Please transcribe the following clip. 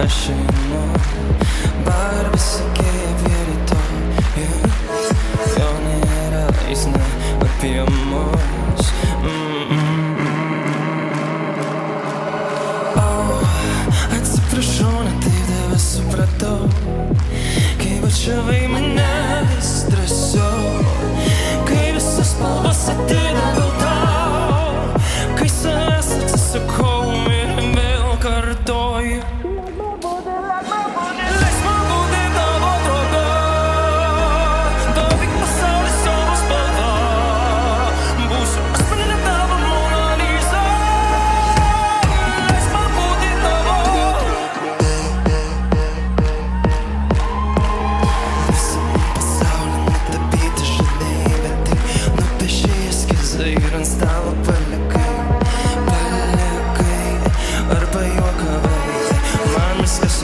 aš einu, bar visokie rytoj, jo nėra, jis ne apie mus. Atsiprašau, ne taip tave supratau, kai bučiavai mane vis drąsiau, kai visas spalvas ateina gal tau, kai savęs atsisakau ir vėl kartoju. Leisk man būti tavo draugu, daryk pasaulį savo spalva, būsiu asmeninė tavo Mona Lisa. Leisk man būti tavo. Visą pasaulį nutapyti žaliai, bet tik nupiešei eskizą ir ant stalo palikai arba juokavai, man viskas